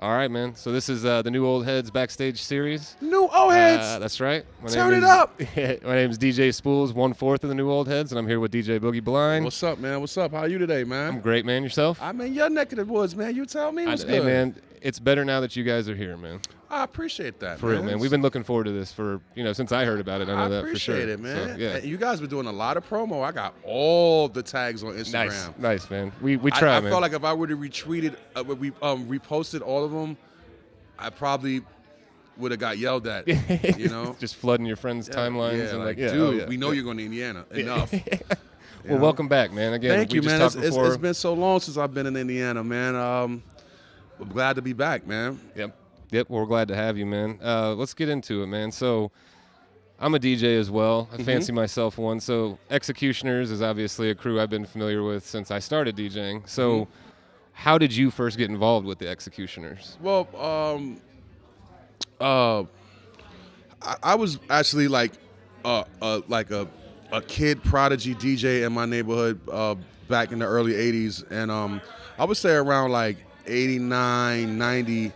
All right, man. So this is the New Old Heads Backstage series. New Old Heads. That's right. Turn it up. My name is DJ Spoolz, 1/4 of the New Old Heads, and I'm here with DJ Boogie Blind. What's up, man? What's up? How are you today, man? I'm great, man. Yourself? I'm in your neck of the woods, man. You tell me what's good. Hey, man, it's better now that you guys are here, man. I appreciate that, for real, man. We've been looking forward to this for, since I heard about it. I know that for sure. I appreciate it, man. So, yeah. You guys been doing a lot of promo. I got all the tags on Instagram. Nice, man. We try, man. I felt like if I would have retweeted, reposted all of them, I probably would have got yelled at, Just flooding your friends' timelines. Yeah, and dude, we know you're going to Indiana. Enough. Well, welcome back, man. Again, thank you, man. It's been so long since I've been in Indiana, man. I'm glad to be back, man. Yep, we're glad to have you, man. Let's get into it, man. So I'm a DJ as well. I fancy myself one. So X-Ecutioners is obviously a crew I've been familiar with since I started DJing. So how did you first get involved with the X-Ecutioners? Well, I was actually like a kid prodigy DJ in my neighborhood back in the early 80s. And I would say around like 89, 90,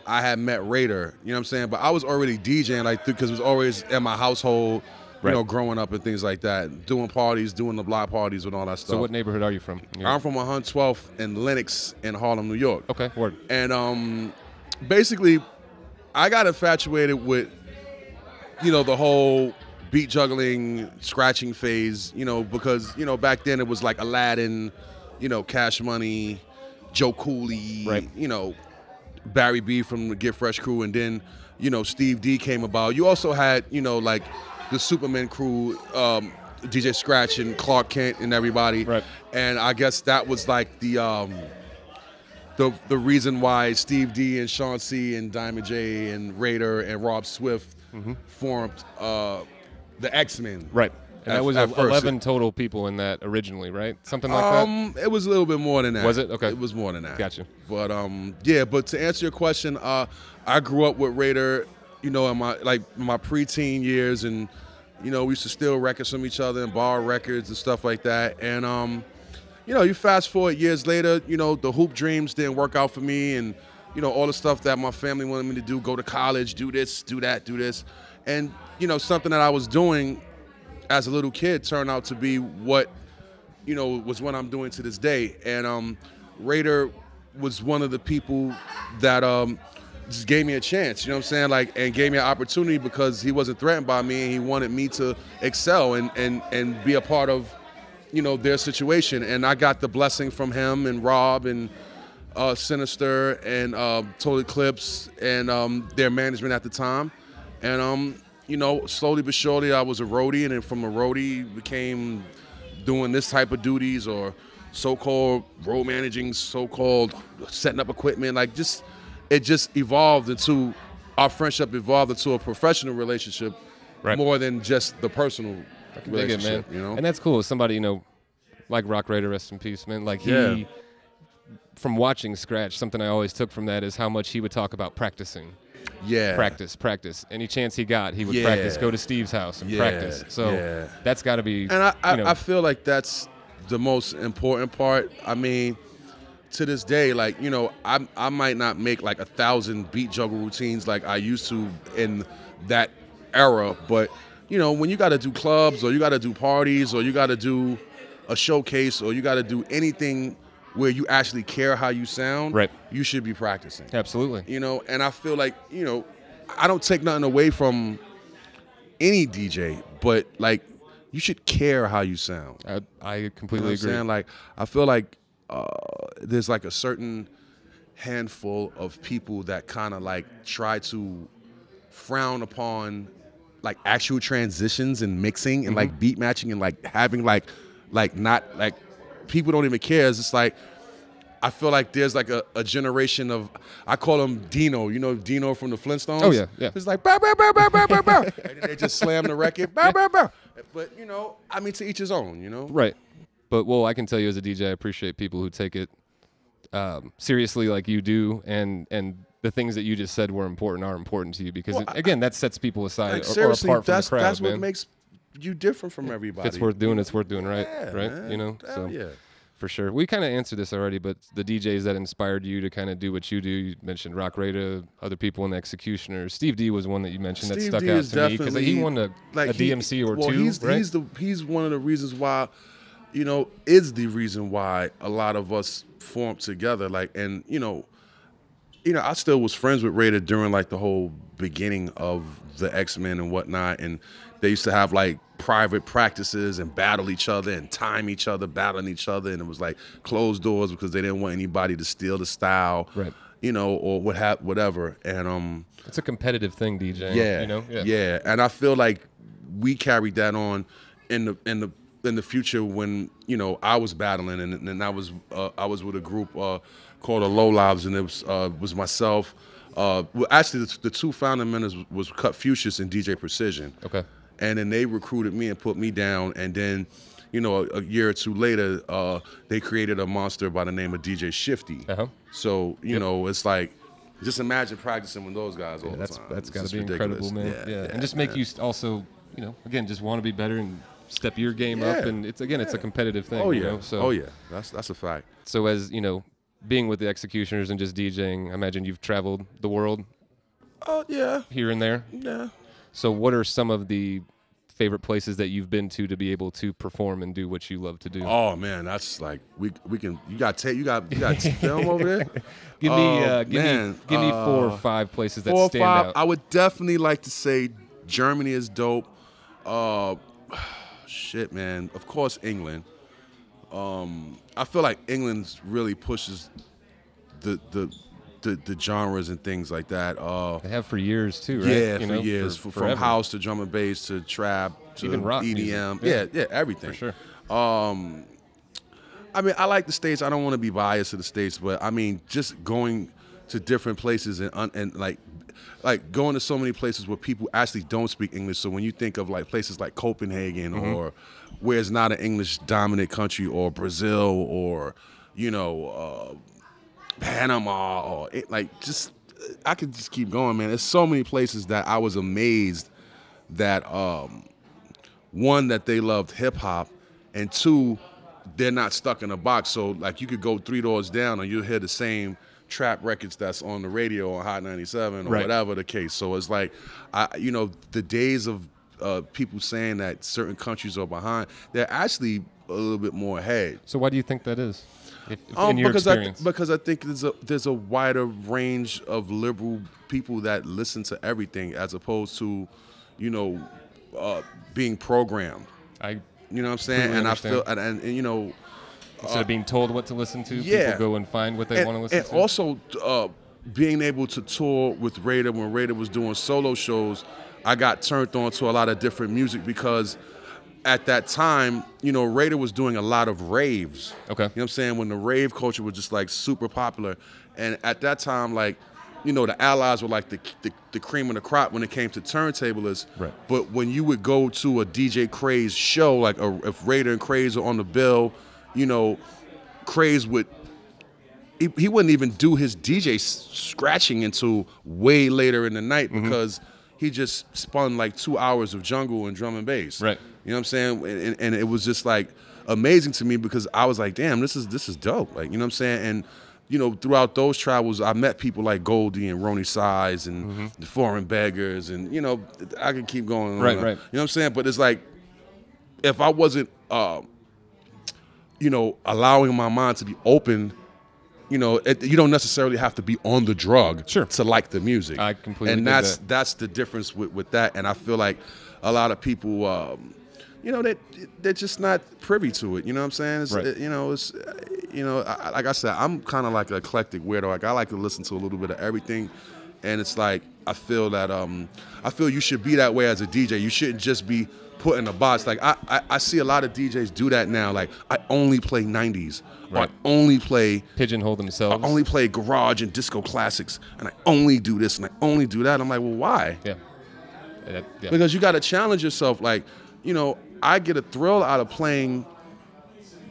I had met Raider, you know what I'm saying? But I was already DJing, like, because it was always in my household, you know, growing up and things like that, doing parties, doing the block parties and all that stuff. So what neighborhood are you from? I'm from 112th and Lenox in Harlem, New York. Okay, word. And basically, I got infatuated with, the whole beat juggling, scratching phase, because, back then it was like Aladdin, Cash Money, Joe Cooley, Barry B from the Get Fresh crew, and then, Steve D came about. You also had, like the Superman crew, DJ Scratch and Clark Kent and everybody. Right. And I guess that was like the reason why Steve D and Sean C and Diamond J and Raider and Rob Swift formed the X-Men. Right. And that was 11 total people in that originally, right? Something like that? It was a little bit more than that. Was it? Okay. It was more than that. Gotcha. But but to answer your question, I grew up with Raider, in my preteen years, and we used to steal records from each other and borrow records and stuff like that. And you fast forward years later, the hoop dreams didn't work out for me, and all the stuff that my family wanted me to do, go to college, do this, do that, do this. And something that I was doing as a little kid turned out to be what, was what I'm doing to this day. And Raider was one of the people that just gave me a chance, and gave me an opportunity because he wasn't threatened by me and he wanted me to excel and be a part of, their situation. And I got the blessing from him and Rob and Sinister and Total Eclipse and their management at the time. And slowly but surely, I was a roadie, and then from a roadie, became doing this type of duties or so-called road managing, so-called setting up equipment. It just evolved into, our friendship evolved into a professional relationship more than just the personal relationship. Dig it, man. And that's cool. Somebody, like Rock Raider, rest in peace, man. Like from watching Scratch, something I always took from that is how much he would talk about practicing. Yeah. Practice. Any chance he got, he would practice. Go to Steve's house and practice. So that's got to be. And I feel like that's the most important part. I mean, to this day, I might not make 1,000 beat juggle routines like I used to in that era, but when you got to do clubs or you got to do parties or you got to do a showcase or you got to do anything where you actually care how you sound, you should be practicing. Absolutely. And I feel like, I don't take nothing away from any DJ, but you should care how you sound. I completely agree. I feel like there's a certain handful of people that kind of try to frown upon actual transitions and mixing and beat matching and having people don't even care. It's just I feel like there's a generation of, I call him Dino. Dino from the Flintstones? Oh, yeah. It's bow, bow, bow, bow, bow, bow, bow. And they just slam the record, bow, bow, bow. But, I mean, to each his own, Right. But, I can tell you as a DJ, I appreciate people who take it seriously like you do, and the things that you just said are important to you because, again, that sets people aside or apart from the crowd, that's what makes you different from everybody. If it's worth doing, it's worth doing right, right? Man. So. Yeah. for sure. We kind of answered this already, but the DJs that inspired you to kind of do what you do, you mentioned Rock Raider, other people in the Executioners. Steve D was one that you mentioned that stuck out to me because he won a DMC or two, right? He's one of the reasons why, is the reason why a lot of us formed together. I still was friends with Raider during like the whole beginning of the X-Men and whatnot, and they used to have like private practices and battle each other and time each other, battling each other, and it was like closed doors because they didn't want anybody to steal the style, right? Or whatever. And it's a competitive thing, DJ. Yeah. And I feel like we carried that on in the future when I was battling and I was with a group called the Low Lives, and it was myself. Actually, the two founding members was Cut Fuchsius and DJ Precision. Okay. And then they recruited me and put me down. And then, a year or two later, they created a monster by the name of DJ Shifty. Uh-huh. So, it's like, just imagine practicing with those guys all the time. That's got to be incredible, man. Yeah. And just make you also, again, just want to be better and step your game up. And it's a competitive thing. Oh, yeah. So, That's a fact. So as, being with the Executioners and just DJing, I imagine you've traveled the world. Oh, yeah. Here and there. Yeah. So what are some of the favorite places that you've been to be able to perform and do what you love to do? Oh man, that's like we can. You got film over there. Give me 4 or 5 places that stand out. I would definitely like to say Germany is dope. Shit, man. Of course, England. I feel like England really pushes the genres and things like that. They have for years too, right? Yeah, for years. From house to drum and bass to trap to even rock EDM. Music. Yeah, everything. For sure. I mean, I like the States. I don't want to be biased to the States, but I mean, just going to different places and like going to so many places where people actually don't speak English. So when you think of like places like Copenhagen or where it's not an English dominant country, or Brazil, or Panama, or I could just keep going, man. There's so many places that I was amazed that one, that they loved hip hop, and 2, they're not stuck in a box. So like you could go 3 doors down and you'll hear the same trap records that's on the radio on Hot 97 or whatever the case. So it's like, the days of people saying that certain countries are behind, they're actually a little bit more ahead. So why do you think that is? In your experience? Because I think there's a wider range of liberal people that listen to everything as opposed to, being programmed. You know what I'm saying? And understand. I feel, and instead of being told what to listen to, people go and find what they want to listen to. And also being able to tour with Raider, when Raider was doing solo shows, I got turned on to a lot of different music because at that time, Raider was doing a lot of raves. Okay. You know what I'm saying? When the rave culture was just like super popular. And at that time, like, the Allies were like the cream of the crop when it came to turntablists. Right. But when you would go to a DJ Craze show, like if Raider and Craze are on the bill, Craze would, he wouldn't even do his DJ scratching until way later in the night because he just spun like 2 hours of jungle and drum and bass. Right. You know what I'm saying? And it was just like amazing to me because I was like, damn, this is dope. Like, you know what I'm saying? And throughout those travels, I met people like Goldie and Ronnie Size and the Foreign Beggars, and I can keep going. Right. You know what I'm saying? But it's like, if I wasn't, allowing my mind to be open, you don't necessarily have to be on the drug to like the music. I completely and get that's the difference with that. And I feel like a lot of people, they're just not privy to it. You know what I'm saying? Like I said, I'm kind of like an eclectic weirdo. Like I like to listen to a little bit of everything, and it's like I feel that you should be that way as a DJ. You shouldn't just be put in a box. Like I see a lot of DJs do that now. Like I only play 90s. Or I only play pigeonhole themselves. I only play garage and disco classics, and I only do this and I only do that. I'm like, well, why? Yeah. Because you got to challenge yourself. Like, I get a thrill out of playing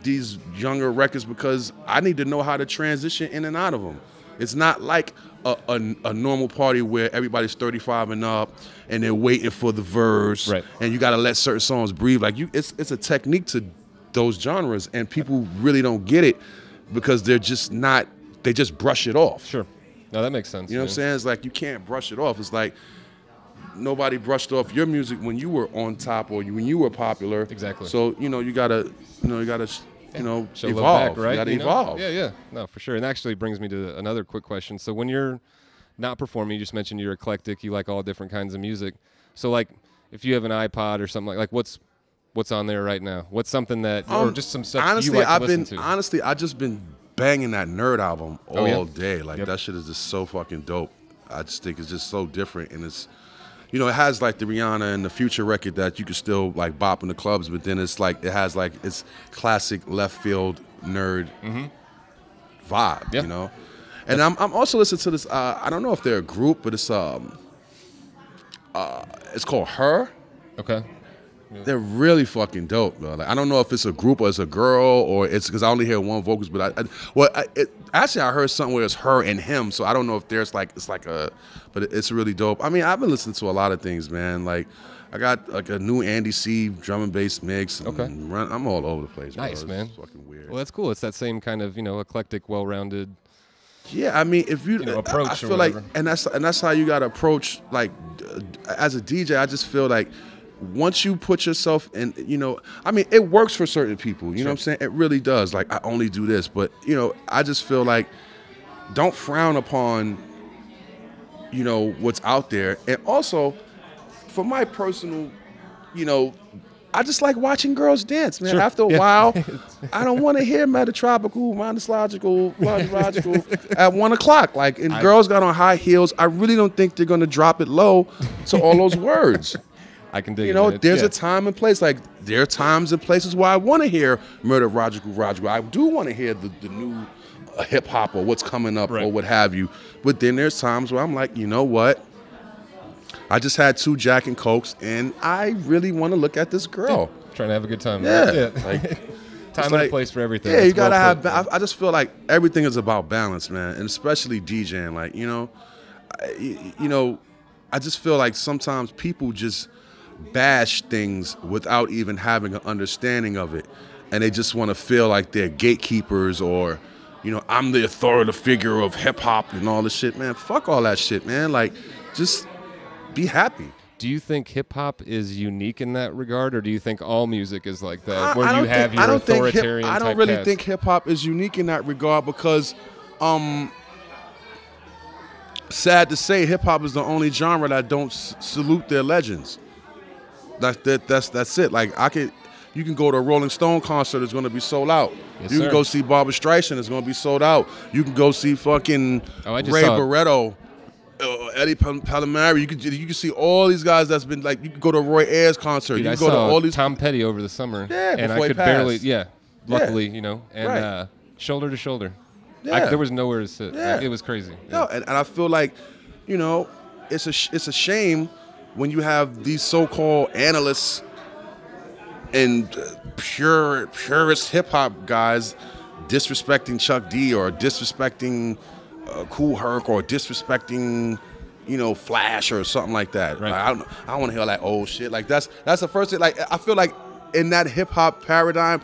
these younger records because I need to know how to transition in and out of them. It's not like a normal party where everybody's 35 and up and they're waiting for the verse, right? And you got to let certain songs breathe. Like it's a technique to those genres, and people really don't get it because they're just not. They just brush it off. Sure. No, that makes sense. You know what I'm saying? It's like you can't brush it off. It's like nobody brushed off your music when you were on top or when you were popular. Exactly. So you gotta Show evolve. love back, right? You gotta You know? evolve. Yeah. No, for sure. And actually brings me to another quick question. So when you're not performing, you just mentioned you're eclectic. You like all different kinds of music. So like, if you have an iPod or something like what's on there right now? What's something that or just some stuff honestly, you like to listen to? Honestly, I just been banging that Nerd album all day. Like Yep. that shit is just so fucking dope. I just think it's just so different, and it's, it has like the Rihanna and the Future record that you can still like bop in the clubs, but then it's like it has like it's classic left field nerd vibe, Yeah. you know. And I'm also listening to this. I don't know if they're a group, but it's called Her. Okay. They're really fucking dope, bro. Like, I don't know if it's a group or it's a girl or it's because I only hear one vocalist, but actually I heard something where it's her and him, so I don't know if there's like but it's really dope. I mean, I've been listening to a lot of things, man. Like I got like a new Andy C drum and bass mix. Okay. I'm all over the place. Nice, bro. man. It's fucking weird. Well, that's cool. It's that same kind of eclectic, well-rounded. Yeah, I mean, if you, approach I or feel like, whatever. and that's how you gotta approach. Like, as a DJ, I just feel like once you put yourself in, I mean, it works for certain people. You know what I'm saying? It really does. Like, I only do this, but I just feel like don't frown upon, what's out there, and also, for my personal, I just like watching girls dance, man. Sure. After a while, I don't want to hear Metatropical, Monoslogical, Logical at 1 o'clock. Like, and girls got on high heels. I really don't think they're going to drop it low to all those words. I can dig it. There's a time and place. Like, there are times and places where I want to hear Murder I do want to hear the new hip hop or what's coming up or what have you. But then there's times where I'm like, you know what? I just had 2 Jack and Cokes, and I really want to look at this girl. Trying to have a good time. Yeah. Like, time and like, a place for everything. Yeah, That's you gotta well have. put. I just feel like everything is about balance, man, and especially DJing. Like, I just feel like sometimes people just bash things without even having an understanding of it, and they just want to feel like they're gatekeepers or, I'm the authoritative figure of hip hop and all this shit, man. Fuck all that shit, man. Like, just be happy. Do you think hip hop is unique in that regard, or do you think all music is like that, I where you don't have think- your I don't think authoritarian I don't type really cast? think hip hop is unique in that regard because, sad to say, hip hop is the only genre that don't salute their legends. That's it. Like, you can go to a Rolling Stone concert, it's going to be sold out. Yes, You sir. can go see Barbra Streisand, it's going to be sold out. You can go see fucking I just Ray saw- Barretto, Eddie Palmieri. You can see all these guys that's been like. You can go to Roy Ayers concert. Dude, you I can go to saw all these. Tom Petty over the summer, Yeah, and before I he could barely, passed. luckily, and Right. shoulder to shoulder. Yeah. There was nowhere to sit. Yeah. Like, it was crazy. No, and I feel like, it's a shame when you have these so-called analysts and purist hip hop guys disrespecting Chuck D or disrespecting Kool Herc or disrespecting, Flash or something like that. Right. Like, I don't want to hear that old shit. Like that's the first thing. Like, I feel like in that hip hop paradigm,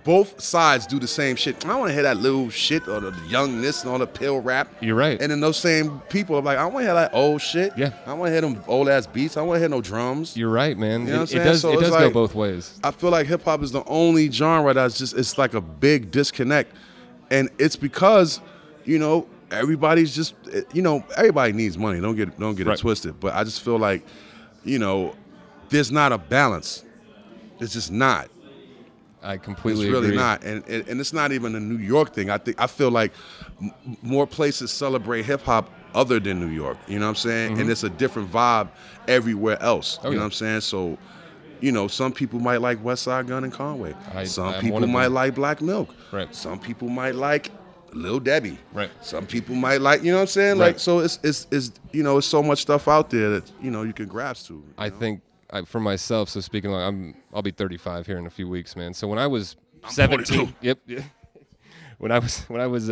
both sides do the same shit. I don't want to hear that little shit or the youngness and all the pill rap. You're right. And then those same people are like, I don't want to hear that old shit. Yeah. I don't want to hear them old ass beats. I don't want to hear no drums. You're right, man. You know what I'm It saying? does. So It it's does go like- both ways. I feel like hip hop is the only genre that's it's like a big disconnect. And it's because, everybody's just, everybody needs money. Don't get Right. it twisted. But I just feel like, there's not a balance. It's just not. I completely It's really agree. not, and it's not even a New York thing. I feel like more places celebrate hip hop other than New York. You know what I'm saying? And it's a different vibe everywhere else. Oh, you know yeah. what I'm saying? So, some people might like West Side Gun and Conway. Some I'm people one of might them. like Black Milk. Right. Some people might like Lil Debbie. Right. Some people might like, you know what I'm saying? Right. Like, so it's it's so much stuff out there that you can grasp to. I think for myself. So speaking, I'll be 35 here in a few weeks, man. So when I was 17, 42. yep. When I was,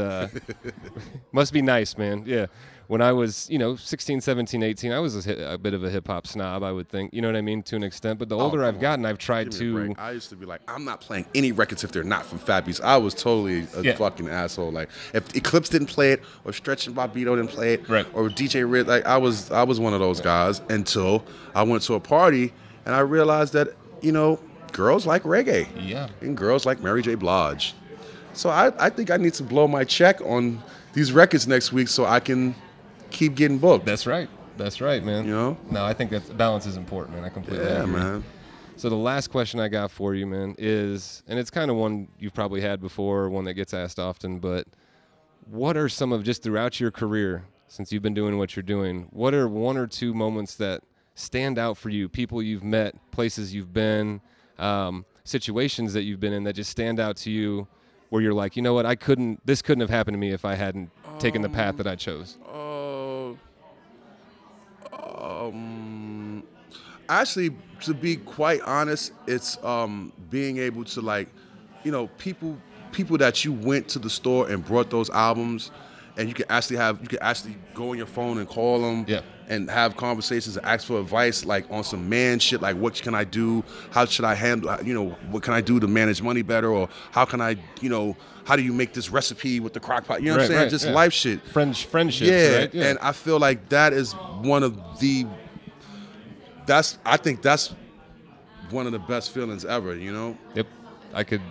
must be nice, man. Yeah. when I was, 16, 17, 18, I was a bit of a hip hop snob, I would think. You know what I mean, to an extent. But the older I've gotten, I've tried to. I used to be like, I'm not playing any records if they're not from Fat Beats. I was totally a fucking asshole. Like, if Eclipse didn't play it, or Stretch and Bobbito didn't play it, right, or DJ Red, like I was one of those guys until I went to a party and I realized that girls like reggae, and girls like Mary J. Blige. So I think I need to blow my check on these records next week so I can keep getting booked. That's right, man. No, I think that balance is important, man. I completely agree. Man. So the last question I got for you, man, is, and it's kind of one you've probably had before, one that gets asked often, but what are some of, just throughout your career, since you've been doing what you're doing, what are one or two moments that stand out for you, people you've met, places you've been, situations that you've been in that just stand out to you, where you're like, you know what, this couldn't have happened to me if I hadn't taken the path that I chose? Actually, to be quite honest, it's being able to people that you went to the store and brought those albums, and you can actually go on your phone and call them, and have conversations and ask for advice, like on some man shit, like what can I do? How should I handle? What can I do to manage money better? Or how can I, how do you make this recipe with the crock pot? You know what I'm saying? Just life shit, friendships. Right? And I feel like that is one of the. I think that's one of the best feelings ever. Yep. I think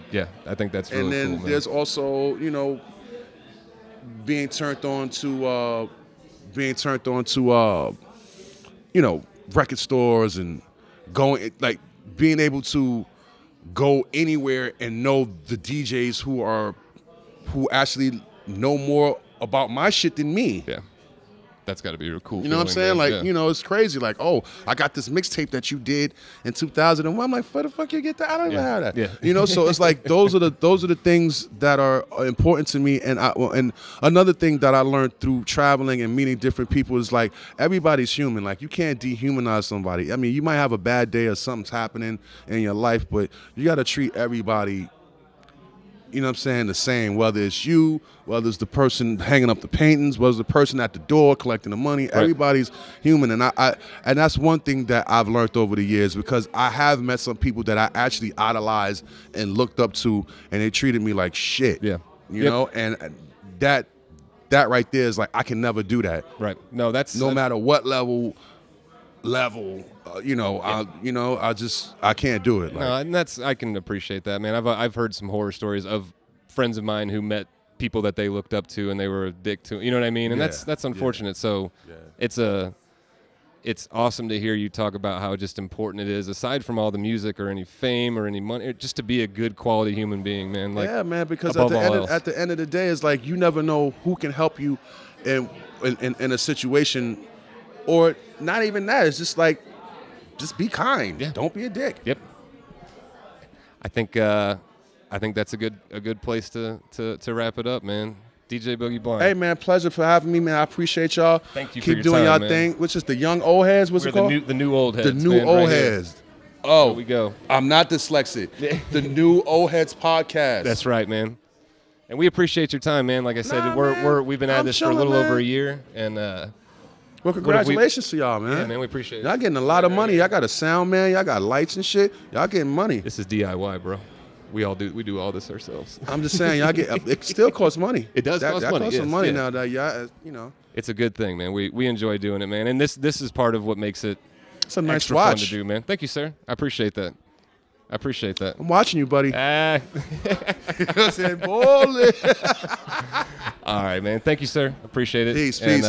that's really cool. And then man. There's also, being turned on to record stores and being able to go anywhere and know the DJs who actually know more about my shit than me. Yeah. That's got to be a cool. You know what I'm saying? Man. Like, it's crazy. Like, oh, I got this mixtape that you did in 2001. I'm like, where the fuck you get that? I don't even have that. Yeah. So it's like those are the things that are important to me. And another thing that I learned through traveling and meeting different people is like everybody's human. Like, you can't dehumanize somebody. I mean, you might have a bad day or something's happening in your life, but you got to treat everybody, the same, whether it's you, whether it's the person hanging up the paintings, whether it's the person at the door collecting the money. Right. Everybody's human, and and that's one thing that I've learned over the years, because I have met some people that I actually idolized and looked up to, and they treated me like shit. Yeah. And that right there is like, I can never do that. Right. No, that's no matter what level. I can't do it. No, and I can appreciate that, man. I've heard some horror stories of friends of mine who met people that they looked up to and they were a dick to. You know what I mean? And that's unfortunate. Yeah. So it's awesome to hear you talk about how just important it is, aside from all the music or any fame or any money, just to be a good quality human being, man. Like, yeah, man. Because at the end of the day, it's like you never know who can help you in a situation. Or not even that. It's just like, just be kind. Yeah. Don't be a dick. Yep. I think that's a good place to wrap it up, man. DJ Boogie Blind. Hey, man, pleasure for having me, man. I appreciate y'all. Thank you. Keep for your doing time, y'all man. thing. Which is the young old heads. What's it called? The new old heads. The new old heads. Oh, there we go. I'm not dyslexic. The new old heads podcast. That's right, man. And we appreciate your time, man. Like I said, we've been at this for a little over a year, and. Well, congratulations to y'all, man. Yeah, man, we appreciate it. Y'all getting a lot of money. Y'all got a sound, man. Y'all got lights and shit. Y'all getting money. This is DIY, bro. We do all this ourselves. I'm just saying, y'all it still costs money. It does cost money. That costs some money now. That It's a good thing, man. We enjoy doing it, man. And this is part of what makes it. It's a nice extra watch fun to do, man. Thank you, sir. I appreciate that. I'm watching you, buddy. You know what I'm saying? All right, man. Thank you, sir. Appreciate it. Peace, man.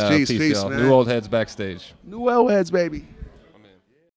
New old heads backstage. New old heads, baby.